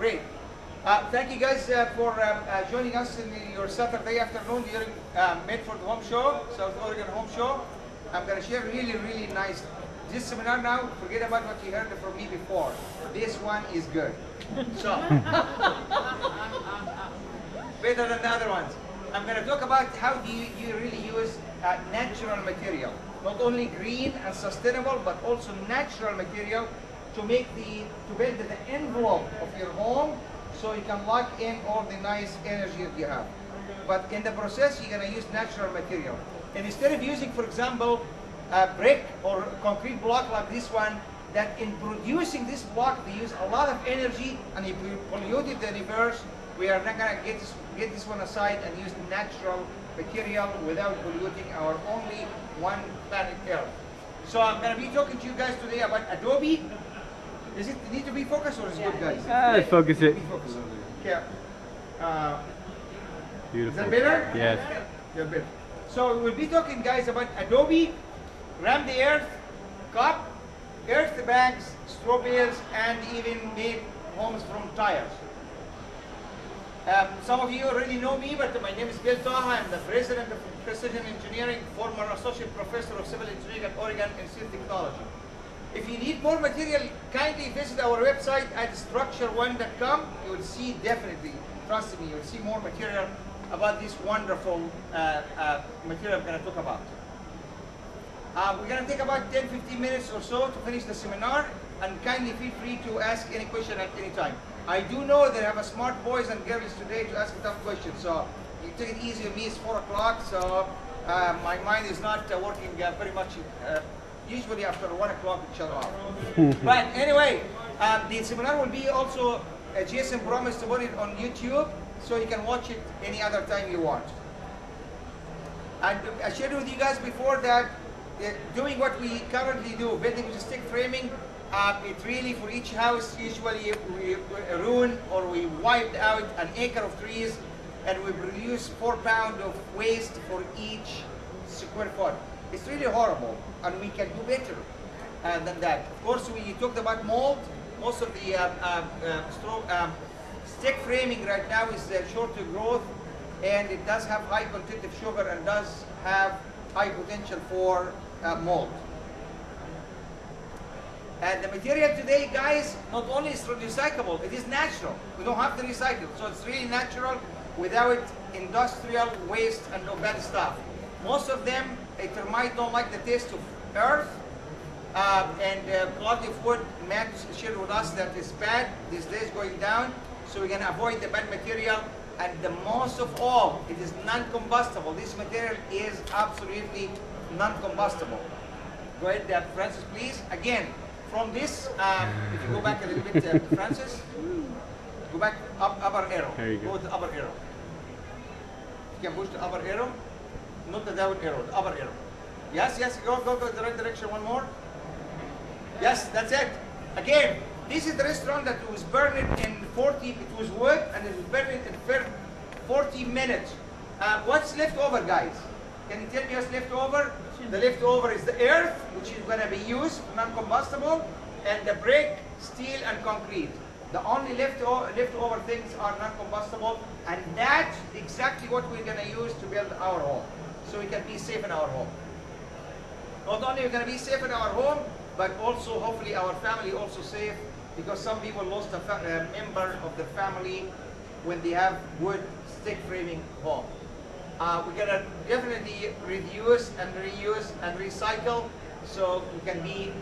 Great. Thank you guys for joining us in your Saturday afternoon during Medford Home Show, South Oregon Home Show. I'm going to share really nice. This seminar now, forget about what you heard from me before. This one is good. So, better than the other ones. I'm going to talk about how do you really use natural material. Not only green and sustainable, but also natural material to build the envelope of your home so you can lock in all the nice energy that you have. But in the process, you're going to use natural material. And instead of using, for example, a brick or concrete block like this one, that in producing this block, they use a lot of energy, and if we polluted the universe, we are not going to get this one aside and use natural material without polluting our only one planet Earth. So I'm going to be talking to you guys today about Adobe. Does it need to be focused or is it good, guys? Focus it. Okay. Beautiful. Is that better? Yes. Yeah, better. So we'll be talking, guys, about Adobe, Ram the Earth, cup, earth bags, straw bales, and even made homes from tires. Some of you already know me, but my name is Bill Taha. I'm the president of Precision Engineering, former associate professor of civil engineering at Oregon Institute of Technology. If you need more material, kindly visit our website at structure1.com. You will see, definitely, trust me, you will see more material about this wonderful material I'm going to talk about. We're going to take about 10-15 minutes or so to finish the seminar, and kindly feel free to ask any question at any time. I do know that I have smart boys and girls today to ask tough questions, so you take it easy with me. It's 4 o'clock, so my mind is not working very much. Usually after 1 o'clock it shut off. But anyway, the seminar will be also, Jason promised to put it on YouTube, so you can watch it any other time you want. And I shared with you guys before that doing what we currently do, building with stick framing, it really, for each house, usually we ruin or we wiped out an acre of trees, and we produce 4 pounds of waste for each square foot. It's really horrible, and we can do better than that. Of course, we talked about mold. Most of the stick framing right now is shorter growth, and it does have high content of sugar and does have high potential for mold. And the material today, guys, not only is recyclable, it is natural. We don't have to recycle, so it's really natural without industrial waste and no bad stuff. Most of them, a termite don't like the taste of earth, and quality of wood, Matt shared with us that is bad these days, going down, so we're going to avoid the bad material. And the most of all, it is non-combustible. This material is absolutely non-combustible. Go ahead, Francis, please. Again, from this, if you go back a little bit, Francis, go back, upper arrow. There you go. Go to the upper arrow. You can push the upper arrow, not the down arrow, the upper arrow. Yes, go the right direction, one more. Yes, that's it. Again, this is the restaurant that was burned in 40, it was wood, and it was burned in 40 minutes. What's left over, guys? Can you tell me what's left over? The leftover is the earth, which is going to be used, non-combustible, and the brick, steel, and concrete. The only leftover things are non-combustible, and that's exactly what we're going to use to build our home, so we can be safe in our home. Not only are we going to be safe in our home, but also hopefully our family also safe, because some people lost a member of the family when they have wood stick framing home. We're going to definitely reduce and reuse and recycle, so we can be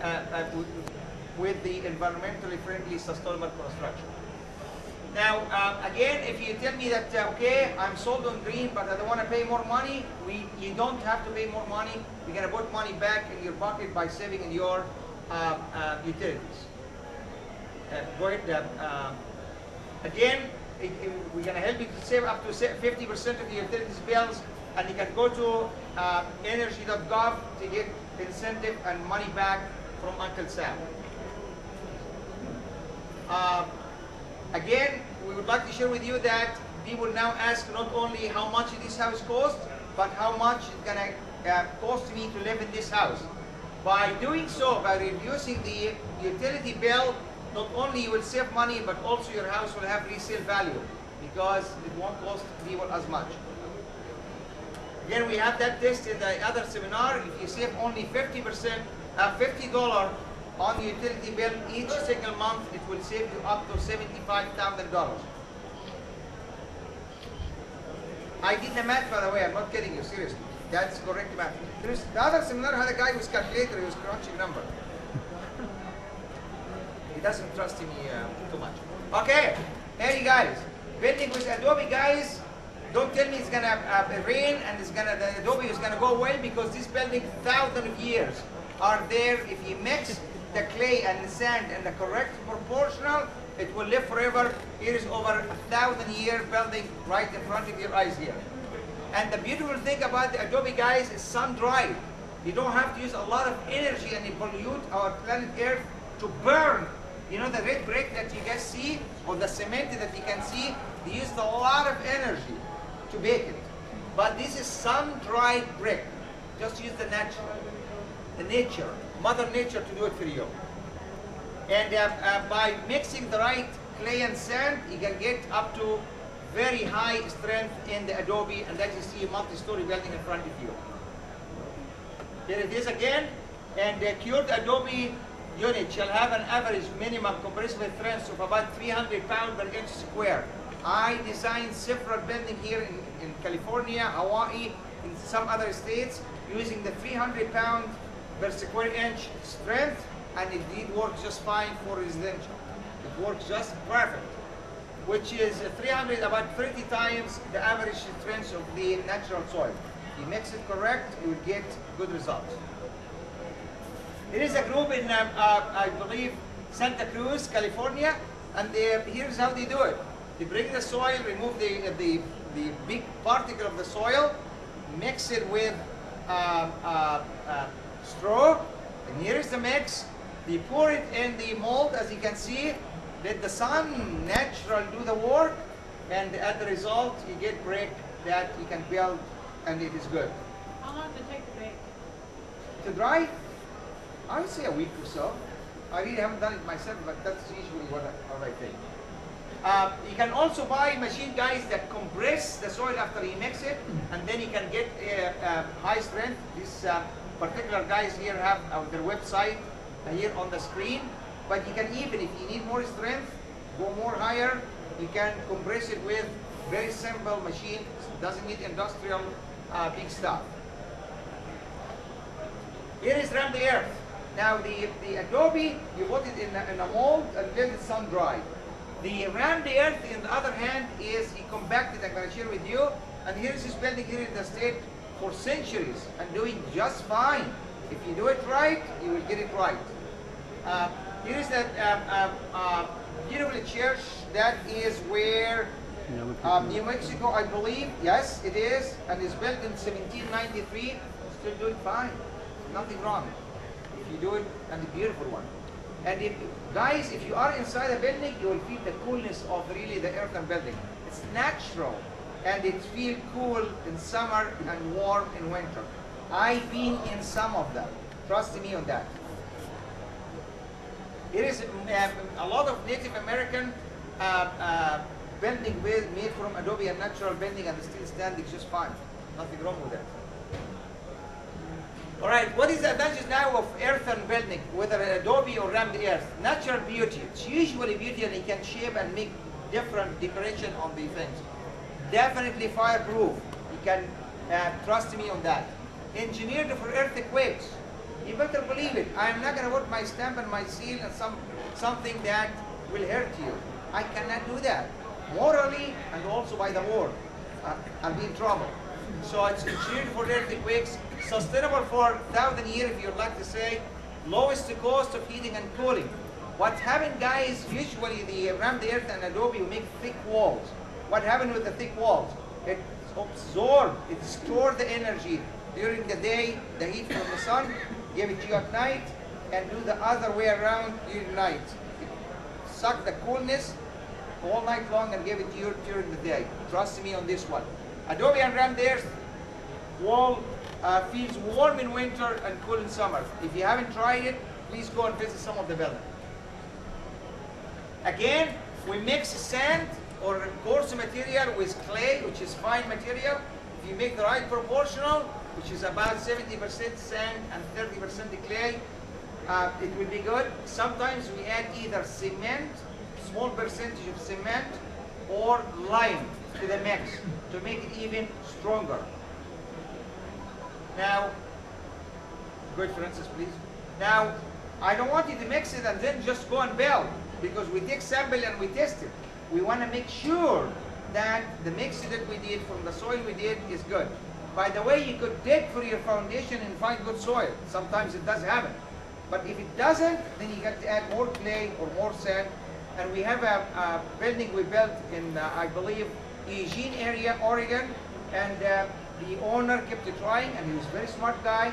with the environmentally friendly, sustainable construction. Now, again, if you tell me that, okay, I'm sold on green, but I don't want to pay more money, you don't have to pay more money. We're going to put money back in your pocket by saving in your utilities. Go ahead. Again, we're going to help you to save up to 50% of your utilities bills, and you can go to energy.gov to get incentive and money back from Uncle Sam. Again, we would like to share with you that people now ask not only how much this house costs, but how much it's going to cost me to live in this house. By doing so, by reducing the utility bill, not only you will save money, but also your house will have resale value because it won't cost people as much. Again, we have that test in the other seminar. If you save only 50%, $50 on the utility bill each single month, it will save you up to $75,000. I did the math, by the way. I'm not kidding you, seriously. That's correct math. The other seminar had a guy with calculator. He was crunching number. He doesn't trust me too much. Okay, hey guys, building with Adobe, guys. Don't tell me it's gonna rain and the Adobe is gonna go well, because this building, thousands of years are there. If you mix the clay and the sand in the correct proportional, it will live forever. Here is over 1,000-year building right in front of your eyes here. And the beautiful thing about the Adobe, guys, is sun-dried. You don't have to use a lot of energy and pollute our planet Earth to burn. You know the red brick that you guys see, or the cement that you can see, they used a lot of energy to bake it. But this is sun-dried brick. Just use the nature, Mother Nature to do it for you. And by mixing the right clay and sand, you can get up to very high strength in the Adobe, and that you see a multi-story building in front of you. Here it is again, and the cured Adobe unit shall have an average minimum compressible strength of about 300 pounds per inch square. I designed several buildings here in California, Hawaii, in some other states, using the 300 pounds per square inch strength, and it did work just fine for residential. It works just perfect, which is 300, about 30 times the average strength of the natural soil. If you mix it correct, you will get good results. There is a group in, I believe, Santa Cruz, California, and here's how they do it. They bring the soil, remove the big particle of the soil, mix it with straw, and here is the mix. They pour it in the mold, as you can see. Let the sun natural do the work, and as the result, you get brick that you can build, and it is good. How long does it take to bake? To dry, I would say a week or so. I really haven't done it myself, but that's usually what I think. You can also buy machine, guys, that compress the soil after you mix it, and then you can get high strength. These particular guys here have their website here on the screen. But you can even, if you need more strength, go more higher, you can compress it with very simple machine. It doesn't need industrial big stuff. Here is Ram the Earth. Now the Adobe, you put it in a mold and let it sun dry. The Ram the Earth, on the other hand, is compacted. I'm going to share with you. And here is this building here in the state for centuries and doing just fine. If you do it right, you will get it right. Here is that beautiful church. That is where New Mexico, I believe. Yes, it is, and it's built in 1793. Still doing fine. Nothing wrong. If you do it, and a beautiful one. And guys, if you are inside a building, you will feel the coolness of really the earthen building. It's natural, and it feels cool in summer and warm in winter. I've been in some of them. Trust me on that. It is a lot of Native American building made from Adobe and natural building, and still standing just fine. Nothing wrong with that. All right, what is the advantage now of earthen building, whether Adobe or Ram the Earth? Natural beauty. It's usually beauty, and you can shape and make different decoration on the things. Definitely fireproof. You can trust me on that. Engineered for earthquakes. You better believe it. I am not going to put my stamp and my seal and something that will hurt you. I cannot do that. Morally and also by the word. I'll be in trouble. So it's engineered for earthquakes, sustainable for 1,000 years, if you'd like to say, lowest cost of heating and cooling. What happened, guys, usually the Ram the Earth and Adobe will make thick walls. What happened with the thick walls? It absorbs, it stores the energy during the day, the heat from the sun, give it to you at night, and do the other way around during night. It suck the coolness all night long and give it to you during the day. Trust me on this one. Adobe and Ram the Earth wall feels warm in winter and cool in summer. If you haven't tried it, please go and visit some of the buildings. Again, we mix sand or coarse material with clay, which is fine material. If you make the right proportional, which is about 70% sand and 30% clay, it will be good. Sometimes we add either cement, small percentage of cement, or lime to the mix to make it even stronger. Now, go ahead, Francis, please. Now, I don't want you to mix it and then just go and build, because we take sample and we test it. We want to make sure that the mix that we did from the soil we did is good. By the way, you could dig for your foundation and find good soil. Sometimes it does happen. But if it doesn't, then you got to add more clay or more sand. And we have a building we built in, I believe, Eugene area, Oregon. And the owner kept trying, and he was a very smart guy.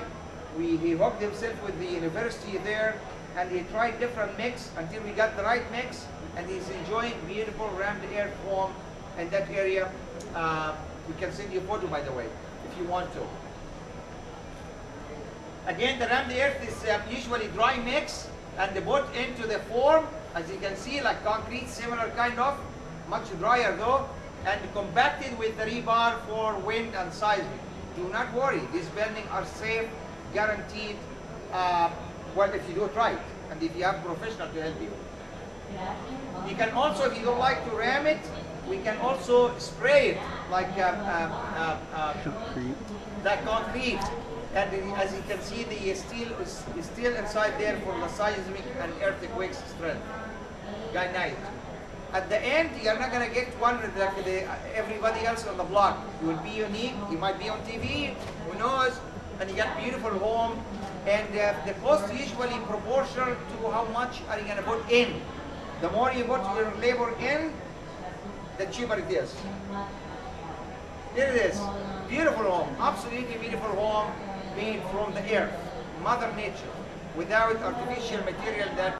He hooked himself with the university there, and he tried different mix until we got the right mix. And he's enjoying beautiful rammed earth form in that area. We can send you a photo, by the way, if you want to. Again, the rammed earth is usually dry mix, and they put into the form, as you can see, like concrete, similar kind of, much drier though, and compacted with the rebar for wind and seismic. Do not worry, these buildings are safe, guaranteed, well, if you do it right, and if you have professional to help you. You can also, if you don't like to ram it, we can also spray it like concrete. And as you can see, the steel is still inside there for the seismic and earthquake strength. Granite. At the end, you're not going to get one like everybody else on the block. You will be unique. You might be on TV, who knows? And you got beautiful home. And the cost is usually proportional to how much are you going to put in. The more you put your labor in, the cheaper it is. Here it is. Beautiful home. Absolutely beautiful home made from the earth, Mother Nature, without artificial material that